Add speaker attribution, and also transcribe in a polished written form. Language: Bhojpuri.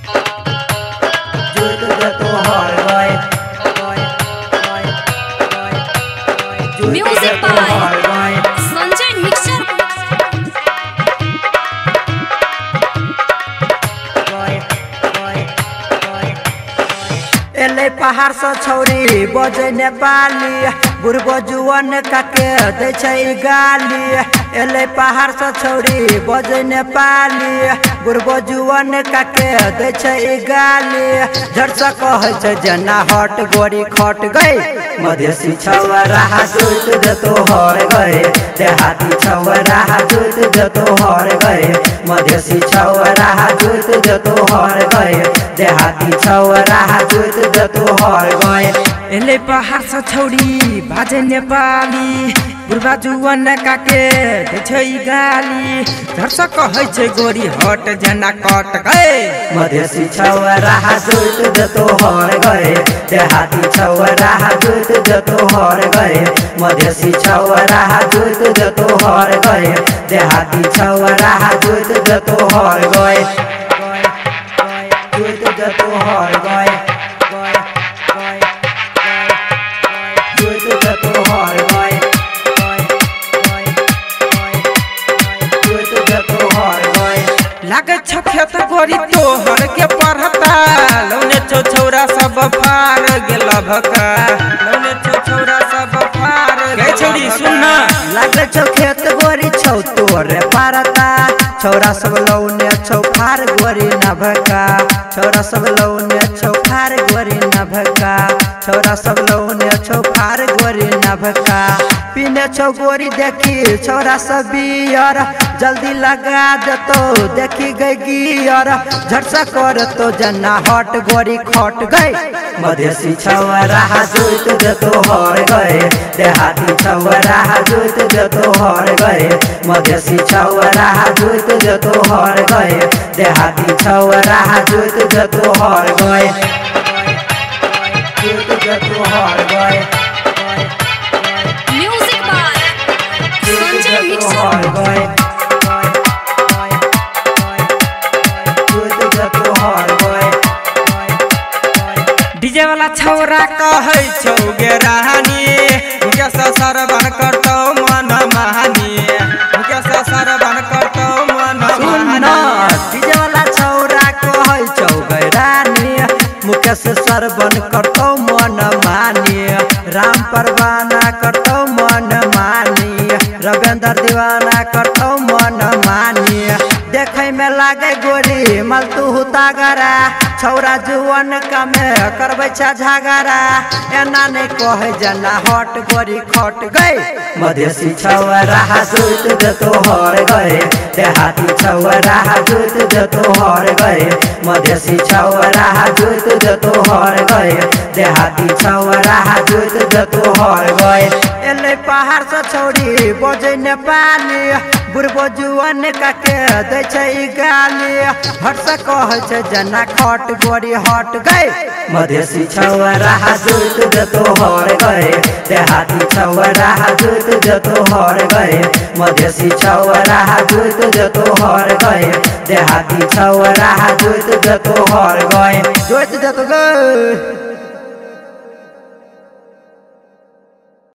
Speaker 1: जुट देतो हर गए
Speaker 2: Music by Sanjay Mixer.
Speaker 1: एले पहाड़ से छौरी बजे नेपाली बुढ़बो जुअन काके दे छै गाली। एले पहाड़ से छौरी बजे नेपाली बुढ़बो जुअन काके दे छै गाली। झट से कहे छै जना हट गोरी खट गई मधेसी छौरा जुट देतो हर गए। देहाती छौरा जुट देतो हर गए मधेसी छौरा जुट देतो हर गए। देहाती छौरा जुट देतो हर गए।
Speaker 3: एले पहाड़ से छौरी बाजे नेपाली बुढ़बा जुअन काके दे छै गाली। झट से कहै छै गोरी हट जना कट गए
Speaker 1: मधेसी छौरा जुट देतो हर गए। देहाती छौरा जुट देतो हर गए मधेसी छौरा जुट देतो हर गए। देहाती छौरा जुट देतो हर गए जुट देतो हर गए जुट देतो हर गए जुट देतो हर गए।
Speaker 3: लागे छ खेत गोरी तोहर के पढ़ता लौने छौरा सब फार गेल भका। लौने छौरा सब फार गे छौरी सुन
Speaker 1: लागे छौ खेत गोरी छौ तोरे पारता। छौरा सब लौने छौ फार गोरी न भका। छौरा सब लौने छौ फार गोरी न भका। छौरा सब लौने छौ फार गोरी न भका। पीने छौ गोरी देखी छौरा सब बियर जल्दी लगा देतो देखी गई गियर। झट से कर तो जना हट गोरी खट गई मधेसी छौरा जुट देतो हर गए। देहाती छौरा जुट देतो हर गए मधेसी छौरा जुट देतो हर गए। देहाती छौरा जुट देतो हर गए जुट देतो हर गए
Speaker 2: Music by Sanjay Mixer.
Speaker 1: हर गए जुट देतो हर गए।
Speaker 3: डीजे वाला छौरा कहै छौ गे रानी मुके सरबन करतौ मन महानी। मुके सरबन करतौ मन महानी।
Speaker 1: डीजे वाला छौरा कहै छौ गे रानी मुकेश सरबन करतौ मन मानी। राम परवाना करतौ मन मानी। रविंद्र दीवाना करतौ मन मानी। देखे में लागे गोरी मलतू तागरा छौरा जुअन कमे करबै छा झगड़ा। एना नहीं कहे जना हट गोरी खट गई मधेसी छौरा जुट देतो हर गए। देहाती छौरा जुट देतो हर गए मधेसी छौरा जुट देतो हर गए। देहाती छौरा जुट देतो हर गए। एले पहाड़ से छौरी बजे नेपाली बुढ़बो जुअन काके दे छै गाली। हट से कहे छै जना खट गोरी हट गई मधेसी छौरा जुट देतो हर गए। देहाती छौरा जुट देतो हर गए मधेसी छौरा जुट देतो हर गए। देहाती छौरा जुट देतो हर गए जुट देतो गए।